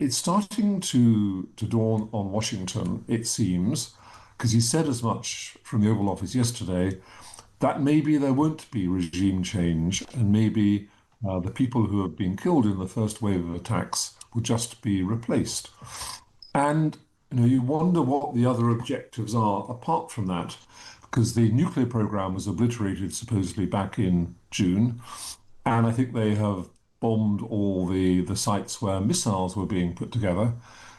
it's starting to dawn on Washington, it seems, because he said as much from the Oval Office yesterday, that maybe there won't be regime change and maybe the people who have been killed in the first wave of attacks will just be replaced. And you wonder what the other objectives are apart from that, because the nuclear program was obliterated supposedly back in June, and I think they have bombed all the sites where missiles were being put together.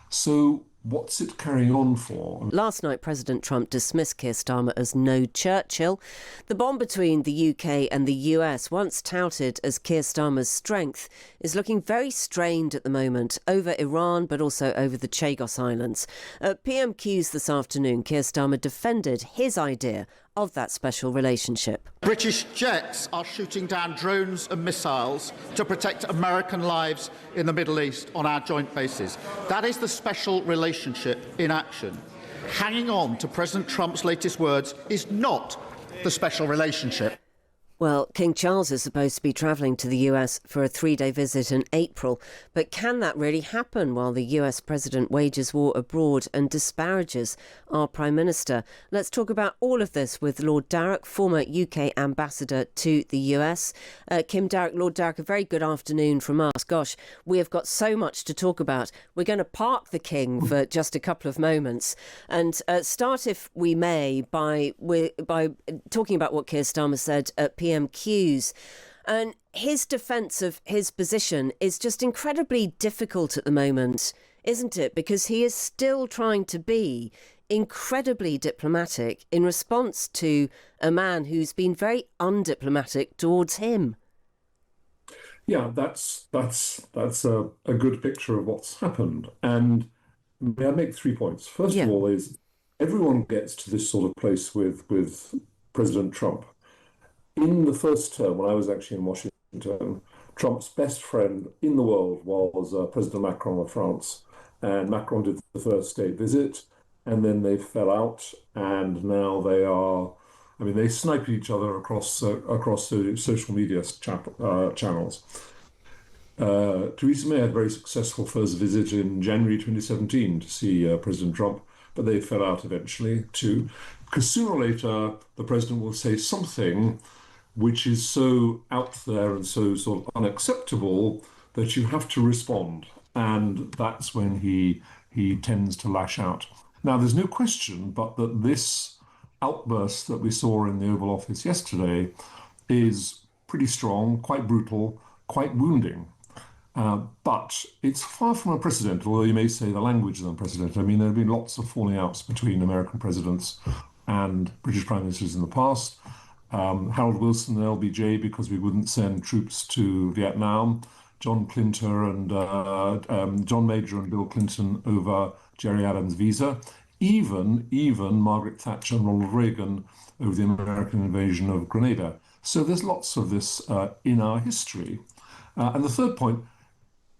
So what's it carrying on for? Last night, President Trump dismissed Keir Starmer as no Churchill. The bond between the UK and the US, once touted as Keir Starmer's strength, is looking very strained at the moment over Iran, but also over the Chagos Islands. At PMQs this afternoon, Keir Starmer defended his idea of that special relationship. British jets are shooting down drones and missiles to protect American lives in the Middle East on our joint bases. That is the special relationship in action. Hanging on to President Trump's latest words is not the special relationship. Well, King Charles is supposed to be travelling to the US for a 3-day visit in April. But can that really happen while the US president wages war abroad and disparages our Prime Minister? Let's talk about all of this with Lord Darroch, former UK ambassador to the US. Kim Darroch, Lord Darroch, a very good afternoon from us. Gosh, we have got so much to talk about. We're going to park the King for just a couple of moments and start, if we may, by talking about what Keir Starmer said at PMQs. And his defence of his position is just incredibly difficult at the moment, isn't it? Because he is still trying to be incredibly diplomatic in response to a man who's been very undiplomatic towards him. Yeah, that's a good picture of what's happened. And may I make 3 points? First of all, is everyone gets to this sort of place with President Trump. In the first term, when I was actually in Washington, Trump's best friend in the world was President Macron of France. And Macron did the first state visit, and then they fell out, and now they snipe each other across the social media channels. Theresa May had a very successful first visit in January 2017 to see President Trump, but they fell out eventually too, because sooner or later the president will say something which is so out there and so sort of unacceptable that you have to respond. And that's when he tends to lash out. Now, there's no question but that this outburst that we saw in the Oval Office yesterday is pretty strong, quite brutal, quite wounding. But it's far from unprecedented, although you may say the language is unprecedented. I mean, there have been lots of falling outs between American presidents and British prime ministers in the past. Harold Wilson and LBJ because we wouldn't send troops to Vietnam. John Major and Bill Clinton over Jerry Adams' visa. Even Margaret Thatcher and Ronald Reagan over the American invasion of Grenada. So there's lots of this in our history. And the third point,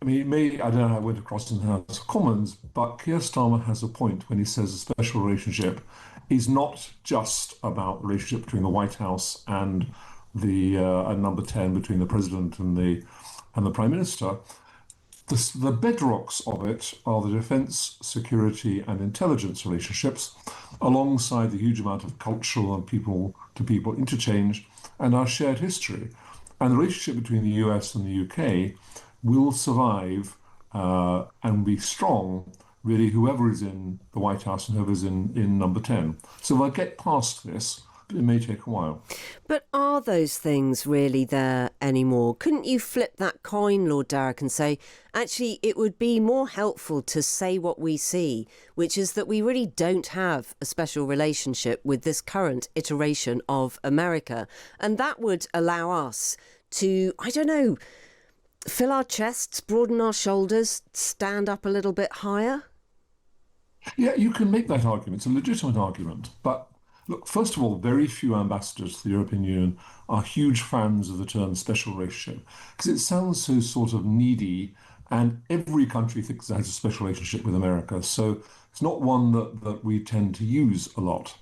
I don't know how it went across in the House of Commons, but Keir Starmer has a point when he says a special relationship is not just about the relationship between the White House and the number 10 between the president and the prime minister. The bedrocks of it are the defense, security, and intelligence relationships, alongside the huge amount of cultural and people-to-people interchange and our shared history. And the relationship between the US and the UK will survive and be strong, really, whoever is in the White House and whoever's in number 10. So they'll get past this, but it may take a while. But are those things really there anymore? Couldn't you flip that coin, Lord Darroch, and say, actually, it would be more helpful to say what we see, which is that we really don't have a special relationship with this current iteration of America. And that would allow us to, fill our chests, broaden our shoulders, stand up a little bit higher? Yeah, you can make that argument. It's a legitimate argument. But look, first of all, very few ambassadors to the European Union are huge fans of the term special relationship because it sounds so sort of needy, and every country thinks it has a special relationship with America. So it's not one that we tend to use a lot.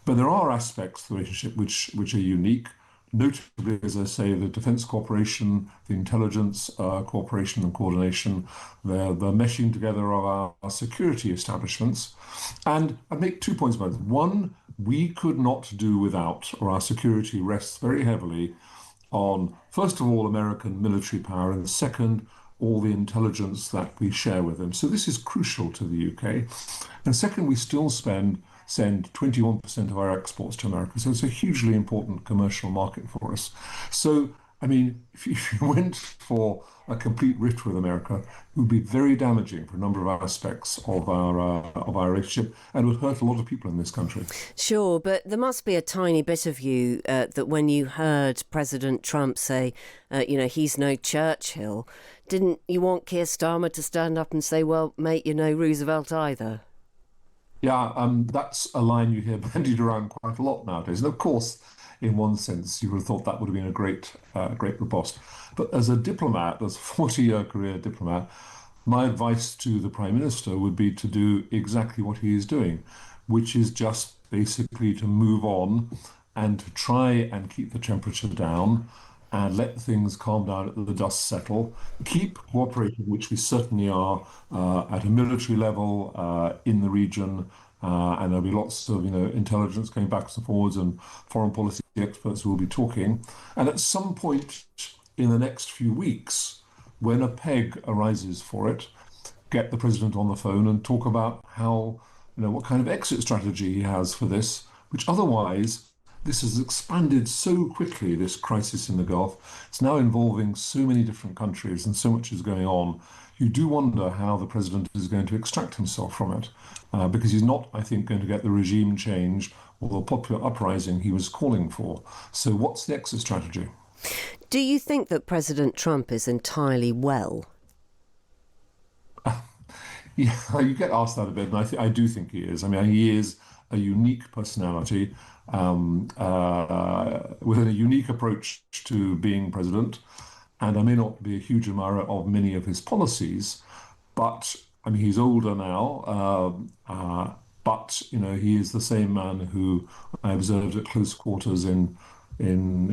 But there are aspects of the relationship which are unique. notably, as I say, the defence cooperation, the intelligence cooperation and coordination, the meshing together of our security establishments. And I'd make 2 points about it. One, we could not do without, or our security rests very heavily on, first of all, American military power, and second, all the intelligence that we share with them. So this is crucial to the UK. And second, we still send 21% of our exports to America. So it's a hugely important commercial market for us. So, I mean, if you went for a complete rift with America, it would be very damaging for a number of aspects of our relationship, and would hurt a lot of people in this country. Sure, but there must be a tiny bit of you that when you heard President Trump say, he's no Churchill, didn't you want Keir Starmer to stand up and say, well, mate, you're no Roosevelt either? Yeah, that's a line you hear bandied around quite a lot nowadays. And of course, in one sense, you would have thought that would have been a great riposte. But as a diplomat, as a 40-year career diplomat, my advice to the Prime Minister would be to do exactly what he is doing, which is just basically to move on and to try and keep the temperature down and let things calm down, let the dust settle, keep cooperating, which we certainly are, at a military level in the region, and there'll be lots of intelligence going backwards and forwards, and foreign policy experts will be talking. And at some point in the next few weeks, when a peg arises for it, get the president on the phone and talk about how, what kind of exit strategy he has for this, which otherwise, this has expanded so quickly, this crisis in the Gulf. It's now involving so many different countries and so much is going on. You do wonder how the president is going to extract himself from it, because he's not, I think, going to get the regime change or the popular uprising he was calling for. So what's the exit strategy? Do you think that President Trump is entirely well? Yeah, you get asked that a bit, and I do think he is. I mean, he is a unique personality with a unique approach to being president. And I may not be a huge admirer of many of his policies, but I mean, he's older now, but he is the same man who I observed at close quarters in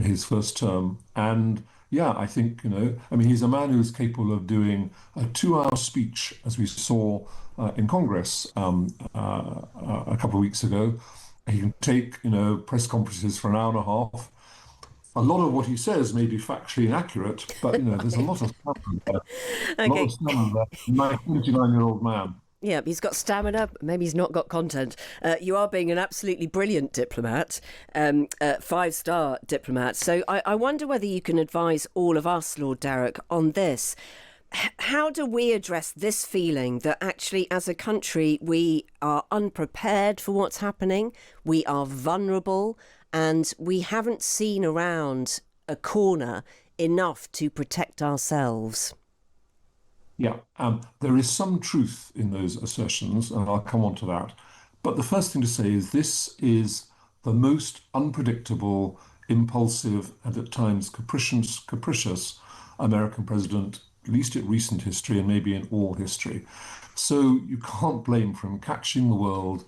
his first term. And yeah, I think, I mean, he's a man who's capable of doing a 2-hour speech, as we saw in Congress a couple of weeks ago. He can take, press conferences for an hour and a half. A lot of what he says may be factually inaccurate, but, there's a lot of stamina there. Okay. A lot of stamina there. My 29-year-old man. Yeah, he's got stamina, maybe he's not got content. You are being an absolutely brilliant diplomat, 5-star diplomat. So I wonder whether you can advise all of us, Lord Darroch, on this. How do we address this feeling that actually, as a country, we are unprepared for what's happening, we are vulnerable, and we haven't seen around a corner enough to protect ourselves? Yeah, there is some truth in those assertions, and I'll come on to that. But the first thing to say is this is the most unpredictable, impulsive, and at times capricious American president, at least in recent history and maybe in all history. So you can't blame for him catching the world,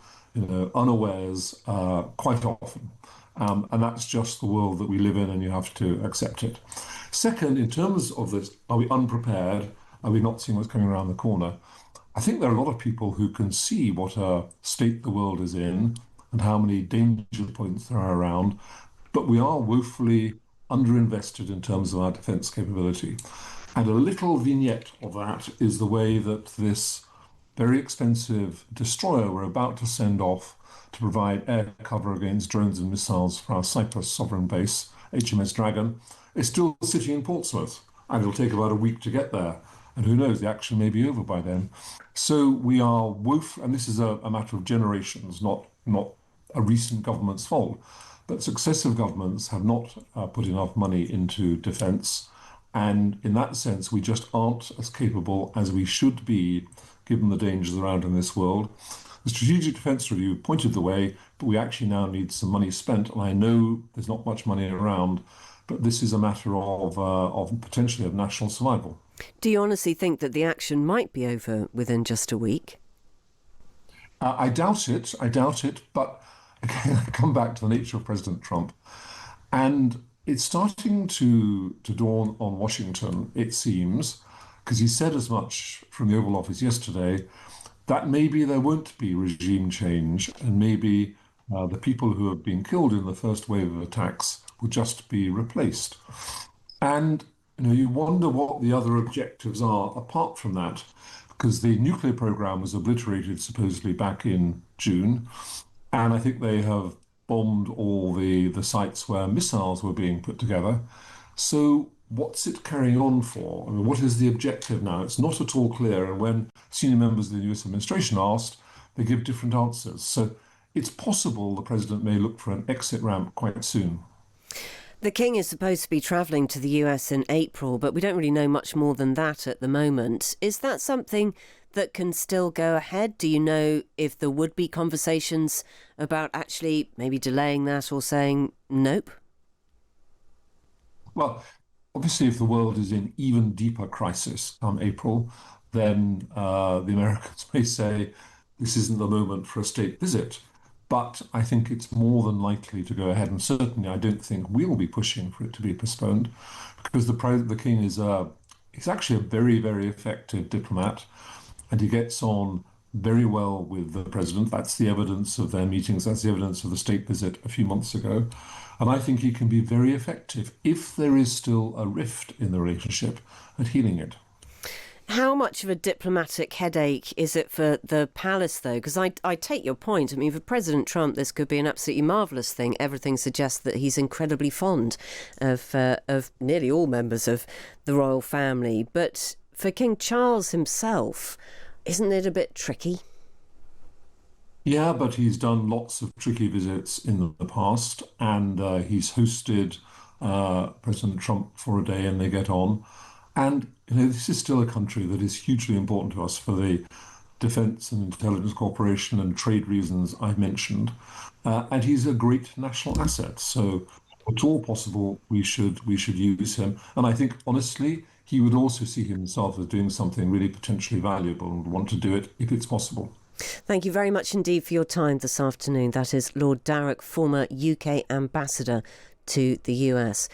unawares quite often. And that's just the world that we live in, and you have to accept it. Second, in terms of this, are we unprepared? Are we not seeing what's coming around the corner? I think there are a lot of people who can see what a state the world is in and how many danger points there are around, but we are woefully underinvested in terms of our defence capability. And a little vignette of that is the way that this very expensive destroyer we're about to send off to provide air cover against drones and missiles for our Cyprus sovereign base, HMS Dragon, is still sitting in Portsmouth, and it'll take about a week to get there. And who knows, the action may be over by then. So we are woeful, and this is a matter of generations, not a recent government's fault, but successive governments have not put enough money into defence. And in that sense, we just aren't as capable as we should be, given the dangers around in this world. The Strategic Defence Review pointed the way, but we actually now need some money spent. And I know there's not much money around, but this is a matter of potentially of national survival. Do you honestly think that the action might be over within just a week? I doubt it, but again, I come back to the nature of President Trump. And it's starting to dawn on Washington, it seems, because he said as much from the Oval Office yesterday, that maybe there won't be regime change and maybe the people who have been killed in the first wave of attacks will just be replaced. And you wonder what the other objectives are apart from that, because the nuclear program was obliterated supposedly back in June, and I think they have bombed all the sites where missiles were being put together. So what's it carrying on for? I mean, what is the objective now? It's not at all clear. And when senior members of the US administration are asked, they give different answers. So it's possible the president may look for an exit ramp quite soon. The King is supposed to be travelling to the US in April, but we don't really know much more than that at the moment. Is that something that can still go ahead? Do you know if there would be conversations about actually maybe delaying that or saying nope? Well, obviously, if the world is in even deeper crisis come April, then the Americans may say this isn't the moment for a state visit. But I think it's more than likely to go ahead, and certainly I don't think we'll be pushing for it to be postponed, because the king is he's actually a very, very effective diplomat, and he gets on very well with the president. That's the evidence of their meetings. That's the evidence of the state visit a few months ago. And I think he can be very effective if there is still a rift in the relationship at healing it. How much of a diplomatic headache is it for the palace, though? Because I take your point. I mean, for President Trump, this could be an absolutely marvellous thing. Everything suggests that he's incredibly fond of nearly all members of the royal family. But for King Charles himself, isn't it a bit tricky? Yeah, but he's done lots of tricky visits in the past, and he's hosted President Trump for a day, and they get on. And this is still a country that is hugely important to us for the defence and intelligence cooperation and trade reasons I've mentioned. And he's a great national asset. So it's all possible we should use him. And I think, honestly, he would also see himself as doing something really potentially valuable and want to do it if it's possible. Thank you very much indeed for your time this afternoon. That is Lord Darroch, former UK ambassador to the US.